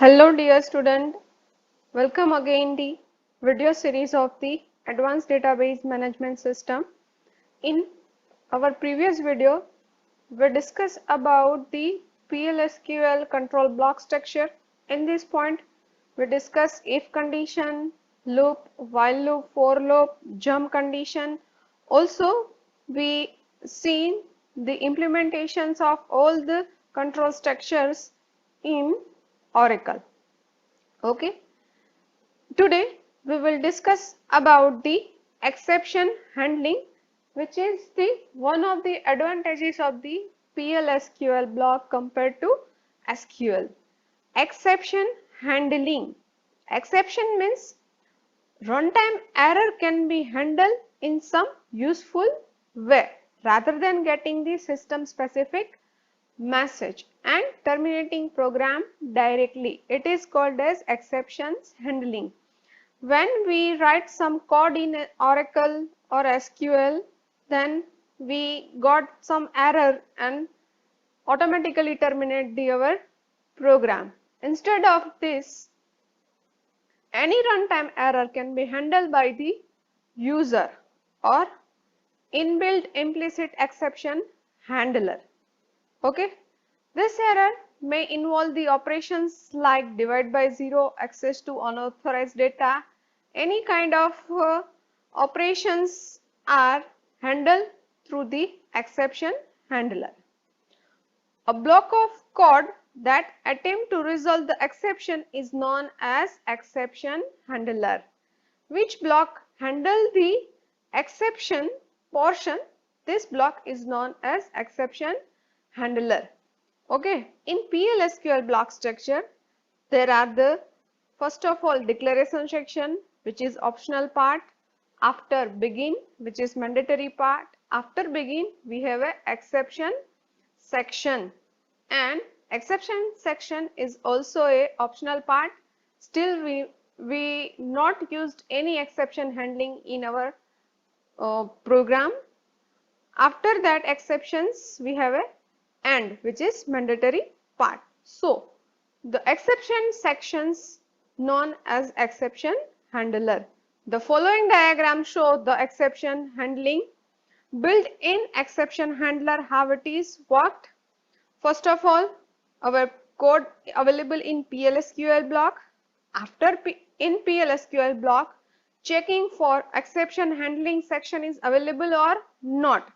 Hello dear student, welcome again the video series of the Advanced Database Management System. In our previous video, we discussed about the PLSQL control block structure. In this point, we discuss if condition, loop, while loop, for loop, jump condition. Also, we seen the implementations of all the control structures in Oracle. Okay. Today we will discuss about the exception handling, which is the one of the advantages of the PLSQL block compared to SQL. Exception handling. Exception means runtime error can be handled in some useful way rather than getting the system specific message and terminating program directly. It is called as exceptions handling. When we write some code in Oracle or SQL, then we got some error and automatically terminate our program. Instead of this, any runtime error can be handled by the user or inbuilt implicit exception handler. Okay, this error may involve the operations like divide by zero, access to unauthorized data. Any kind of operations are handled through the exception handler. A block of code that attempt to resolve the exception is known as exception handler. Which block handle the exception portion? This block is known as exception handler. Okay, in PLSQL block structure, there are the first of all declaration section, which is optional part. After begin, which is mandatory part. After begin, we have a exception section, and exception section is also a optional part. Still, we not used any exception handling in our program. After that exceptions, we have a and, which is mandatory part. So, the exception sections known as exception handler. The following diagram show the exception handling. Built-in exception handler, how it is worked. First of all, our code available in PLSQL block. After in PLSQL block, checking for exception handling section is available or not.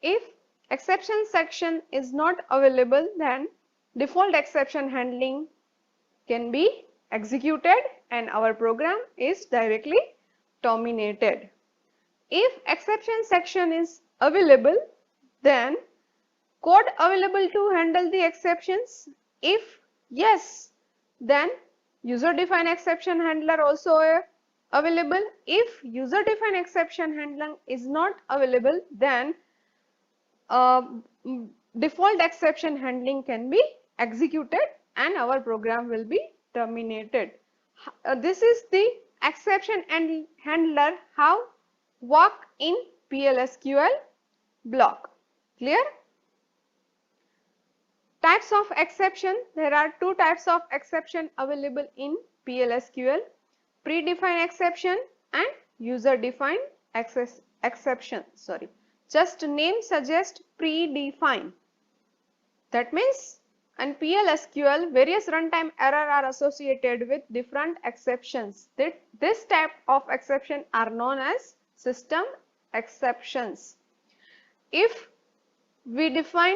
If exception section is not available, then default exception handling can be executed and our program is directly terminated. If exception section is available, then code available to handle the exceptions. If yes, then user defined exception handler also available. If user defined exception handler is not available, then default exception handling can be executed and our program will be terminated. This is the exception and handler how work in PLSQL block. Clear? Types of exception. There are two types of exception available in PLSQL: predefined exception and user defined exception. Sorry. Just name suggests predefined. That means in PLSQL, various runtime error are associated with different exceptions. This type of exception are known as system exceptions. If we define,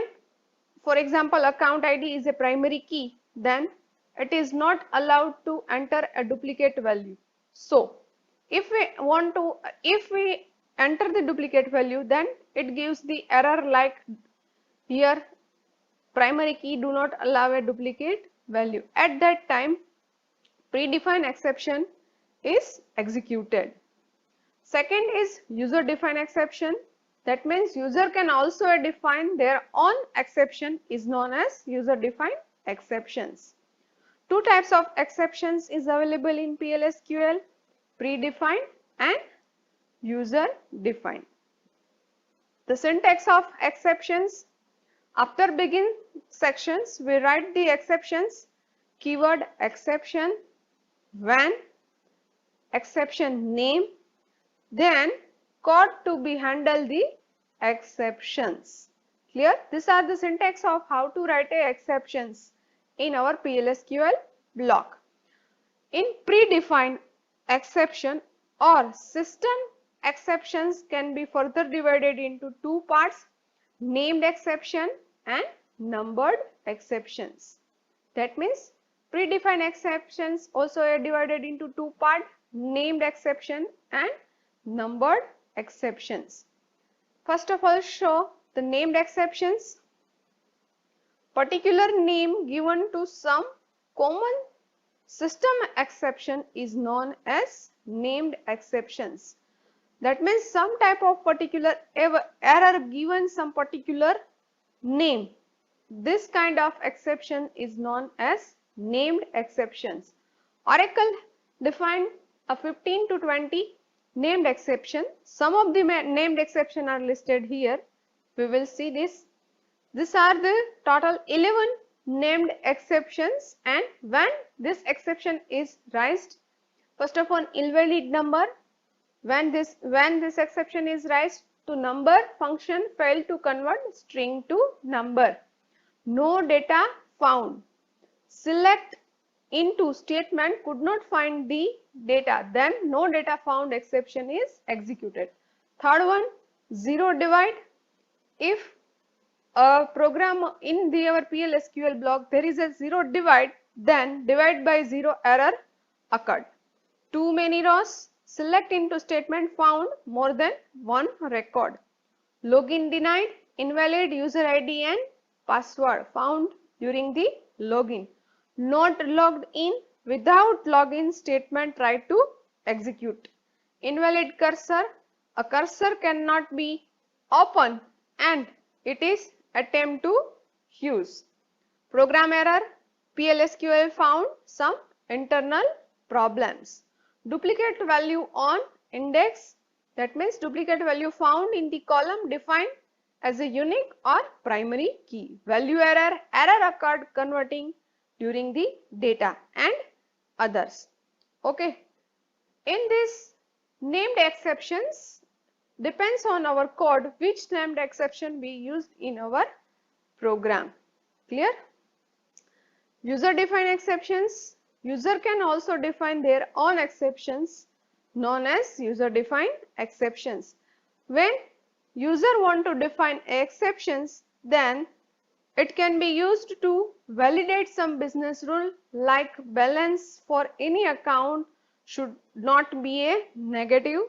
for example, account ID is a primary key, then it is not allowed to enter a duplicate value. So, if we enter the duplicate value, then it gives the error like here primary key do not allow a duplicate value. At that time, predefined exception is executed. Second is user defined exception. That means user can also define their own exception, is known as user defined exceptions. Two types of exceptions is available in PLSQL: predefined and user defined. The syntax of exceptions: after begin sections, we write the exceptions keyword exception, when, exception name, then code to be handle the exceptions. Clear? These are the syntax of how to write a exceptions in our PLSQL block. In predefined exception or system exceptions can be further divided into two parts, named exception and numbered exceptions. That means predefined exceptions also are divided into two parts, named exception and numbered exceptions. First of all, show the named exceptions. Particular name given to some common system exception is known as named exceptions. That means some type of particular error given some particular name. This kind of exception is known as named exceptions. Oracle defined a 15 to 20 named exception. Some of the named exception are listed here. We will see this. These are the total 11 named exceptions, and when this exception is raised, first of all, invalid number. When this exception is raised to number, function failed to convert string to number. No data found. Select into statement could not find the data, then no data found exception is executed. Third one, zero divide. If a program in our PLSQL block there is a zero divide, then divide by zero error occurred. Too many rows. Select into statement found more than one record. Login denied. Invalid user ID and password found during the login. Not logged in. Without login statement tried to execute. Invalid cursor. A cursor cannot be open and it is attempt to use. Program error. PLSQL found some internal problems. Duplicate value on index. That means duplicate value found in the column defined as a unique or primary key. Value error. Error occurred converting during the data and others. Okay. In this named exceptions, depends on our code which named exception we used in our program. Clear? User defined exceptions. User can also define their own exceptions known as user defined exceptions. When user want to define exceptions, then it can be used to validate some business rule like balance for any account should not be a negative.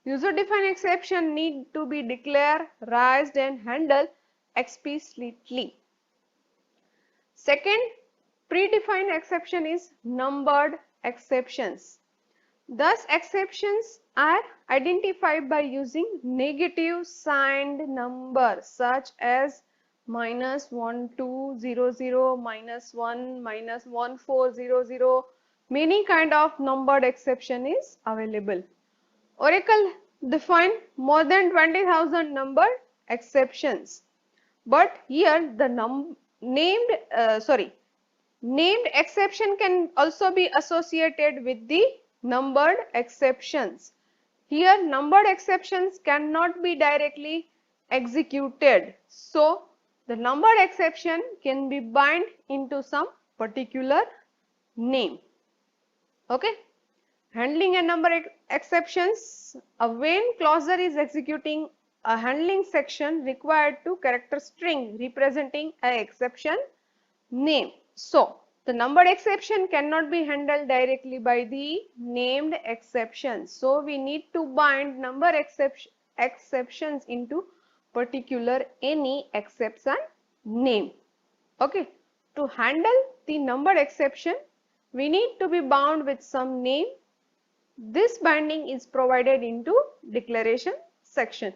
User defined exception need to be declared, raised and handled explicitly. Second predefined exception is numbered exceptions. Thus exceptions are identified by using negative signed number such as -1200, -1, -1400. Many kind of numbered exception is available. Oracle defined more than 20,000 number exceptions, but here the named exception can also be associated with the numbered exceptions. Here numbered exceptions cannot be directly executed, so the numbered exception can be bind into some particular name. Okay. Handling a number exceptions. A when closure is executing, a handling section required to character string representing an exception name. So, the numbered exception cannot be handled directly by the named exception. So, we need to bind number exceptions into particular any exception name. Okay. To handle the numbered exception, we need to be bound with some name. This binding is provided into declaration section.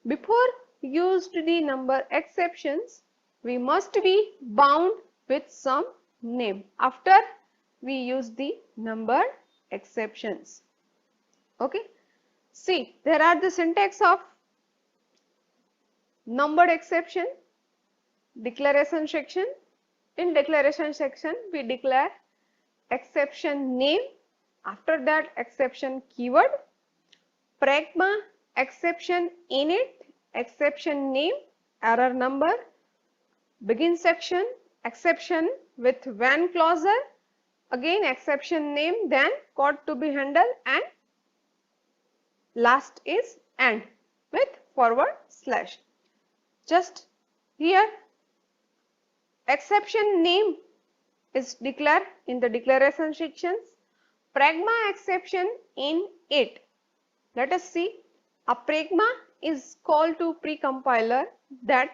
Before used the number exceptions, we must be bound with some name. After we use the number exceptions. Okay. See, there are the syntax of numbered exception, declaration section. In declaration section, we declare exception name, after that exception keyword, pragma exception init, exception name, error number, begin section, exception with when clauser, again exception name, then code to be handled, and last is end with forward slash. Just here exception name is declared in the declaration sections, pragma exception in it. Let us see, a pragma is called to precompiler that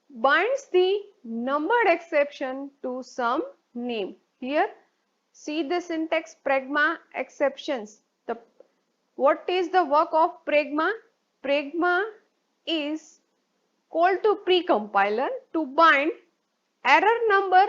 binds the numbered exception to some name. Here see the syntax, pragma exceptions. What is the work of pragma? Pragma is called to precompiler to bind error number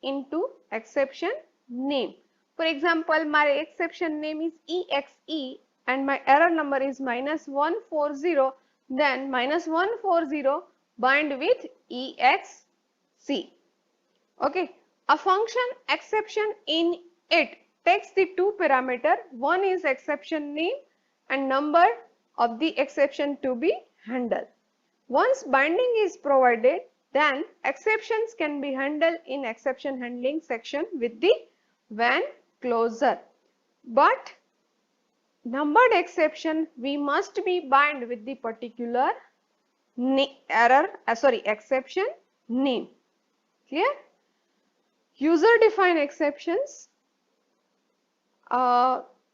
into exception name. For example, my exception name is exe and my error number is -140, then -140 bind with exe. Okay, a function exception in it takes the two parameter, one is exception name and number of the exception to be handled. Once binding is provided, then exceptions can be handled in exception handling section with the when clauser. But numbered exception we must be bind with the particular exception name. Clear? User defined exceptions.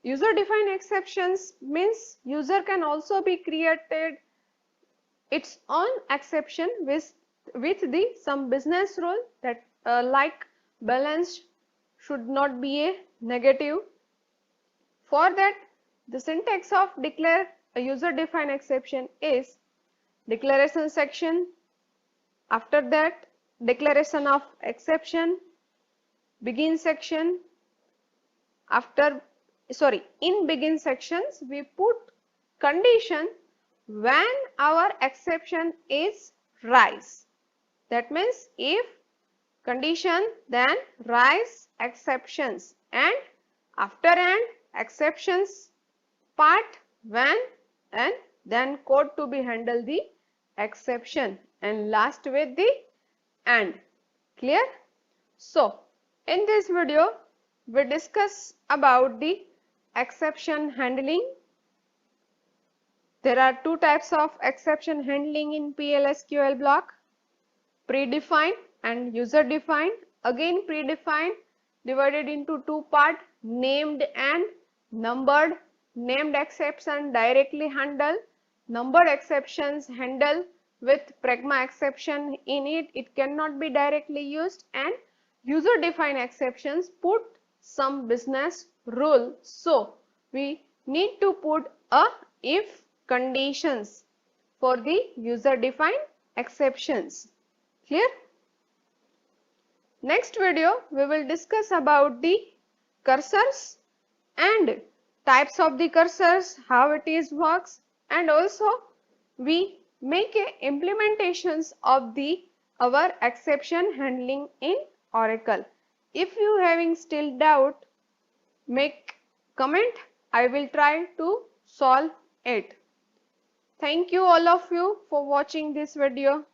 User defined exceptions means user can also be created its own exception with the some business rule that like balance should not be a negative. For that, the syntax of declare a user defined exception is declaration section, after that declaration of exception, begin section, in begin sections we put condition when our exception is rise. That means if condition then rise exceptions, and after and exceptions part when, and then code to be handle the exception, and last with the and. Clear? So in this video we discuss about the exception handling. There are two types of exception handling in PLSQL block, predefined and user defined. Again predefined divided into two parts, named and numbered. Named exception directly handle, numbered exceptions handle with pragma exception in it, it cannot be directly used, and user defined exceptions put some business rule, so we need to put a if conditions for the user defined exceptions. Clear? Next video we will discuss about the cursors and types of the cursors, how it is works, and also we make a implementations of the our exception handling in Oracle. If you having still doubt, make comment, I will try to solve it. Thank you all of you for watching this video.